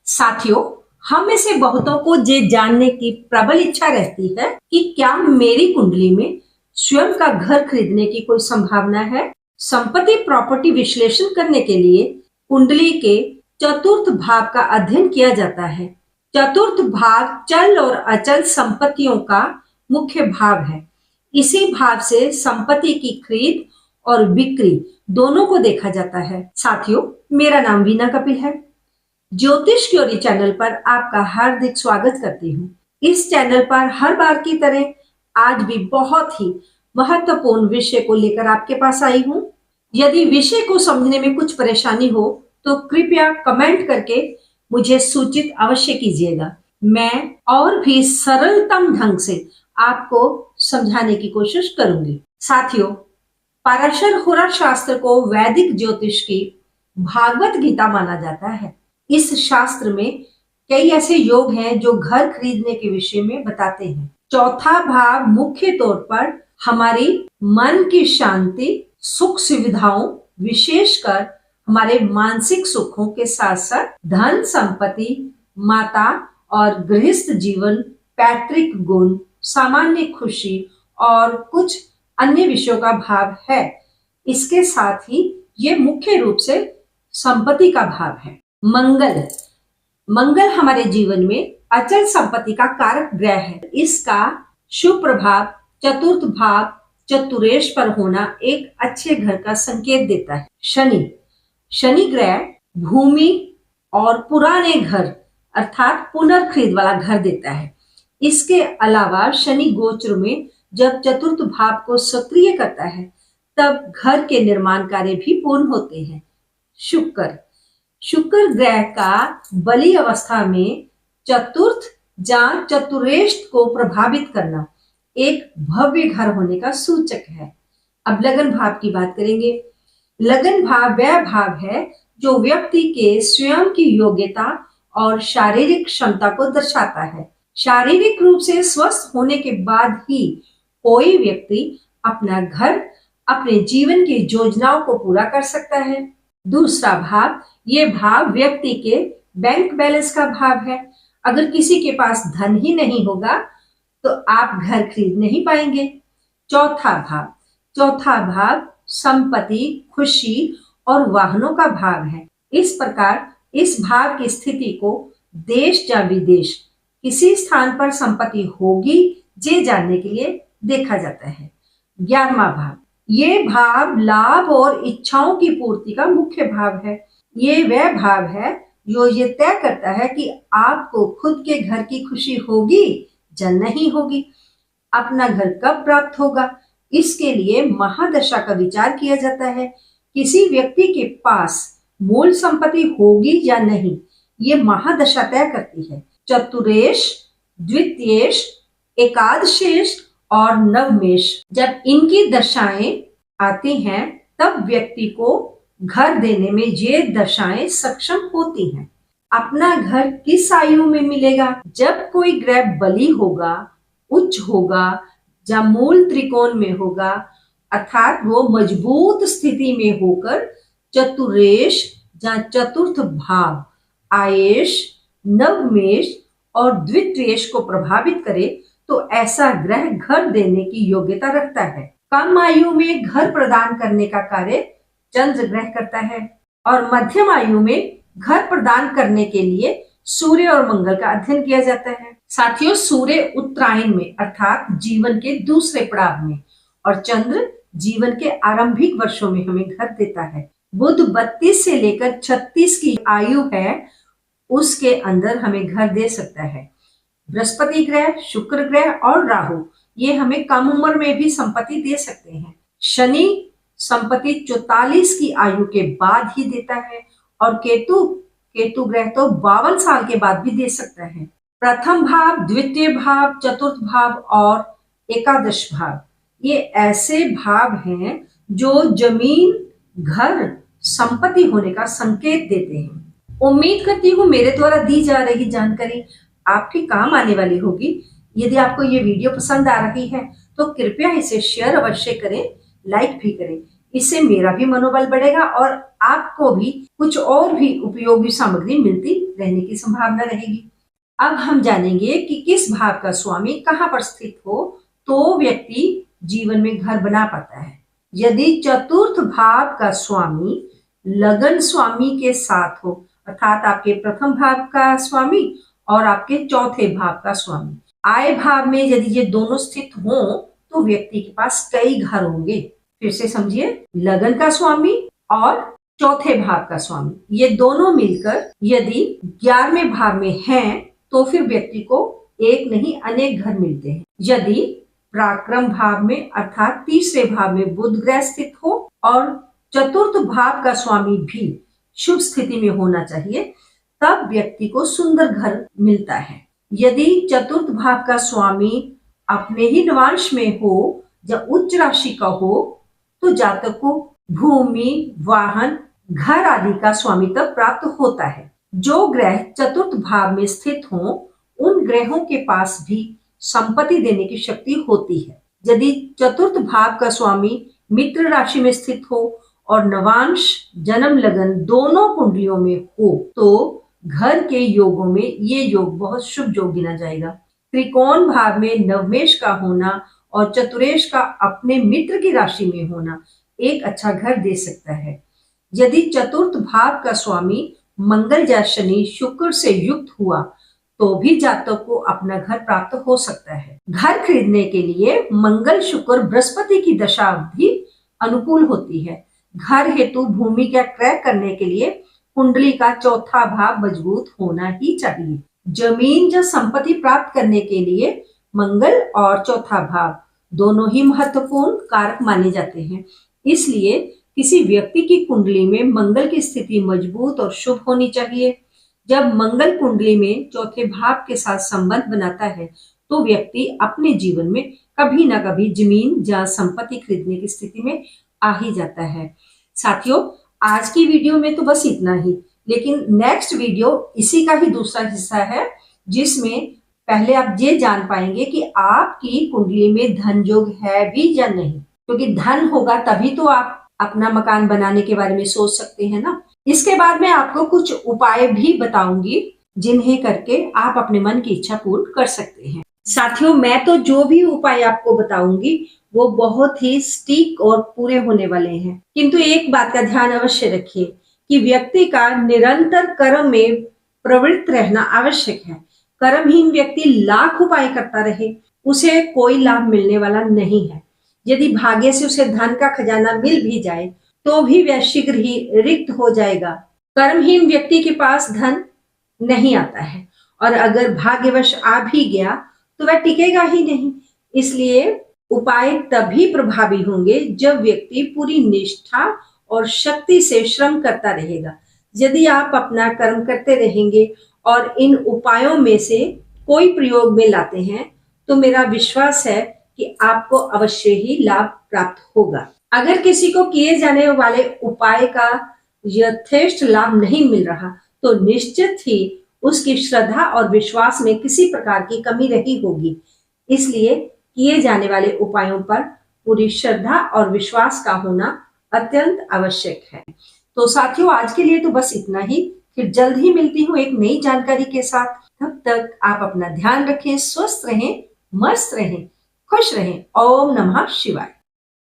साथियों, हम में से बहुतों को ये जानने की प्रबल इच्छा रहती है कि क्या मेरी कुंडली में स्वयं का घर खरीदने की कोई संभावना है। संपत्ति प्रॉपर्टी विश्लेषण करने के लिए कुंडली के चतुर्थ भाव का अध्ययन किया जाता है। चतुर्थ भाव चल और अचल संपत्तियों का मुख्य भाव है। इसी भाव से संपत्ति की खरीद और बिक्री दोनों को देखा जाता है। साथियों, मेरा नाम वीना कपिल है। ज्योतिष क्योरी चैनल पर आपका हार्दिक स्वागत करती हूँ। इस चैनल पर हर बार की तरह आज भी बहुत ही महत्वपूर्ण विषय को लेकर आपके पास आई हूँ। यदि विषय को समझने में कुछ परेशानी हो तो कृपया कमेंट करके मुझे सूचित अवश्य कीजिएगा। मैं और भी सरलतम ढंग से आपको समझाने की कोशिश करूंगी। साथियों, पाराशर होरा शास्त्र को वैदिक ज्योतिष की भागवत गीता माना जाता है। इस शास्त्र में कई ऐसे योग हैं जो घर खरीदने के विषय में बताते हैं। चौथा भाव मुख्य तौर पर हमारी मन की शांति, सुख सुविधाओं, विशेषकर हमारे मानसिक सुखों के साथ साथ धन संपत्ति, माता और गृहस्थ जीवन, पैतृक गुण, सामान्य खुशी और कुछ अन्य विषयों का भाव है। इसके साथ ही ये मुख्य रूप से संपत्ति का भाव है। मंगल हमारे जीवन में अचल संपत्ति का कारक ग्रह है। इसका शुभ प्रभाव चतुर्थ भाव चतुरेश पर होना एक अच्छे घर का संकेत देता है। शनि ग्रह भूमि और पुराने घर अर्थात पुनर्खरीद वाला घर देता है। इसके अलावा शनि गोचर में जब चतुर्थ भाव को सक्रिय करता है तब घर के निर्माण कार्य भी पूर्ण होते हैं। शुक्र ग्रह का बली अवस्था में चतुर्थ या चतुरेष्ठ को प्रभावित करना एक भव्य घर होने का सूचक है। अब लगन भाव की बात करेंगे। लगन भाव वह भाव है जो व्यक्ति के स्वयं की योग्यता और शारीरिक क्षमता को दर्शाता है। शारीरिक रूप से स्वस्थ होने के बाद ही कोई व्यक्ति अपना घर, अपने जीवन की योजनाओं को पूरा कर सकता है। दूसरा भाव, ये भाव व्यक्ति के बैंक बैलेंस का भाव है। अगर किसी के पास धन ही नहीं होगा तो आप घर खरीद नहीं पाएंगे। चौथा भाव संपत्ति, खुशी और वाहनों का भाव है। इस प्रकार इस भाव की स्थिति को देश या विदेश किसी स्थान पर संपत्ति होगी ये जानने के लिए देखा जाता है। 11वां भाव, ये भाव लाभ और इच्छाओं की पूर्ति का मुख्य भाव है। ये वह भाव है जो ये तय करता है कि आपको खुद के घर की खुशी होगी या नहीं होगी, अपना घर कब प्राप्त होगा। इसके लिए महादशा का विचार किया जाता है। किसी व्यक्ति के पास मूल संपत्ति होगी या नहीं, ये महादशा तय करती है। चतुरेश, द्वितीयेश, एकादशेश और नवमेश जब इनकी दशाएं आती हैं तब व्यक्ति को घर देने में ये दशाएं सक्षम होती हैं। अपना घर किस आयु में मिलेगा? जब कोई ग्रह बली होगा, उच्च होगा या मूल त्रिकोण में होगा, अर्थात वो मजबूत स्थिति में होकर चतुरेश या चतुर्थ भाव आयेश, नवमेश और द्वितीयेश को प्रभावित करे तो ऐसा ग्रह घर देने की योग्यता रखता है। कम आयु में घर प्रदान करने का कार्य चंद्र ग्रह करता है और मध्यम आयु में घर प्रदान करने के लिए सूर्य और मंगल का अध्ययन किया जाता है। साथियों, सूर्य उत्तरायण में अर्थात जीवन के दूसरे पड़ाव में और चंद्र जीवन के आरंभिक वर्षों में हमें घर देता है। बुध 32 से लेकर 36 की आयु है, उसके अंदर हमें घर दे सकता है। बृहस्पति ग्रह, शुक्र ग्रह और राहु ये हमें कम उम्र में भी संपत्ति दे सकते हैं। शनि संपत्ति 44 की आयु के बाद ही देता है और केतु ग्रह तो 52 साल के बाद भी दे सकता है। प्रथम भाव, द्वितीय भाव, चतुर्थ भाव और एकादश भाव ये ऐसे भाव हैं जो जमीन, घर, संपत्ति होने का संकेत देते हैं। उम्मीद करती हूँ मेरे द्वारा दी जा रही जानकारी आपके काम आने वाली होगी। यदि आपको ये वीडियो पसंद आ रही है तो कृपया इसे शेयर अवश्य करें, लाइक भी करें। इससे मेरा भी मनोबल बढ़ेगा और आपको भी कुछ और भी उपयोगी सामग्री मिलती रहने की संभावना रहेगी। अब हम जानेंगे कि किस भाव का स्वामी कहाँ पर स्थित हो तो व्यक्ति जीवन में घर बना पाता है। यदि चतुर्थ भाव का स्वामी लगन स्वामी के साथ हो, अर्थात आपके प्रथम भाव का स्वामी और आपके चौथे भाव का स्वामी, आय भाव में यदि ये दोनों स्थित हों तो व्यक्ति के पास कई घर होंगे। फिर से समझिए, लगन का स्वामी और चौथे भाव का स्वामी, ये दोनों मिलकर यदि 11वें भाव में हैं तो फिर व्यक्ति को एक नहीं अनेक घर मिलते हैं। यदि पराक्रम भाव में अर्थात तीसरे भाव में बुध ग्रह स्थित हो और चतुर्थ भाव का स्वामी भी शुभ स्थिति में होना चाहिए, तब व्यक्ति को सुंदर घर मिलता है। यदि चतुर्थ भाव का स्वामी अपने ही नवांश में हो या उच्च राशि का हो तो जातक को भूमि, वाहन, घर आदि का स्वामित्व प्राप्त होता है। जो ग्रह चतुर्थ भाव में स्थित हों, उन ग्रहों के पास भी संपत्ति देने की शक्ति होती है। यदि चतुर्थ भाव का स्वामी मित्र राशि में स्थित हो और नवांश, जन्म लगन दोनों कुंडलियों में हो तो घर के योगों में ये योग बहुत शुभ योग गिना जाएगा। त्रिकोण भाव में नवमेश का होना और चतुरेश का अपने मित्र की राशि में होना एक अच्छा घर दे सकता है। यदि चतुर्थ भाव का स्वामी मंगल या शनि, शुक्र से युक्त हुआ तो भी जातक को अपना घर प्राप्त हो सकता है। घर खरीदने के लिए मंगल, शुक्र, बृहस्पति की दशा अवधि अनुकूल होती है। घर हेतु भूमि का क्रय करने के लिए कुंडली का चौथा भाव मजबूत होना ही चाहिए। जमीन या संपत्ति प्राप्त करने के लिए मंगल और चौथा भाव दोनों ही महत्वपूर्ण कारक माने जाते हैं। इसलिए किसी व्यक्ति की कुंडली में मंगल की स्थिति मजबूत और शुभ होनी चाहिए। जब मंगल कुंडली में चौथे भाव के साथ संबंध बनाता है तो व्यक्ति अपने जीवन में कभी ना कभी जमीन या संपत्ति खरीदने की स्थिति में आ ही जाता है। साथियों, आज की वीडियो में तो बस इतना ही, लेकिन नेक्स्ट वीडियो इसी का ही दूसरा हिस्सा है जिसमें पहले आप ये जान पाएंगे कि आपकी कुंडली में धन योग है भी या नहीं, क्योंकि धन होगा तभी तो आप अपना मकान बनाने के बारे में सोच सकते हैं ना। इसके बाद मैं आपको कुछ उपाय भी बताऊंगी जिन्हें करके आप अपने मन की इच्छा पूर्ण कर सकते हैं। साथियों, मैं तो जो भी उपाय आपको बताऊंगी वो बहुत ही सटीक और पूरे होने वाले हैं, किंतु एक बात का ध्यान अवश्य रखिए कि व्यक्ति का निरंतर कर्म में प्रवृत्त रहना आवश्यक है। कर्महीन व्यक्ति लाख उपाय करता रहे, उसे कोई लाभ मिलने वाला नहीं है। यदि भाग्य से उसे धन का खजाना मिल भी जाए तो भी वह शीघ्र ही रिक्त हो जाएगा। कर्महीन व्यक्ति के पास धन नहीं आता है और अगर भाग्यवश आ भी गया तो वह टिकेगा ही नहीं। इसलिए उपाय तभी प्रभावी होंगे जब व्यक्ति पूरी निष्ठा और शक्ति से श्रम करता रहेगा। यदि आप अपना कर्म करते रहेंगे और इन उपायों में से कोई प्रयोग में लाते हैं तो मेरा विश्वास है कि आपको अवश्य ही लाभ प्राप्त होगा। अगर किसी को किए जाने वाले उपाय का यथेष्ट लाभ नहीं मिल रहा तो निश्चित ही उसकी श्रद्धा और विश्वास में किसी प्रकार की कमी रही होगी। इसलिए किए जाने वाले उपायों पर पूरी श्रद्धा और विश्वास का होना अत्यंत आवश्यक है। तो साथियों, आज के लिए तो बस इतना ही। फिर जल्द ही मिलती हूँ एक नई जानकारी के साथ। तब तक आप अपना ध्यान रखें, स्वस्थ रहें, मस्त रहें, खुश रहें। ओम नमः शिवाय।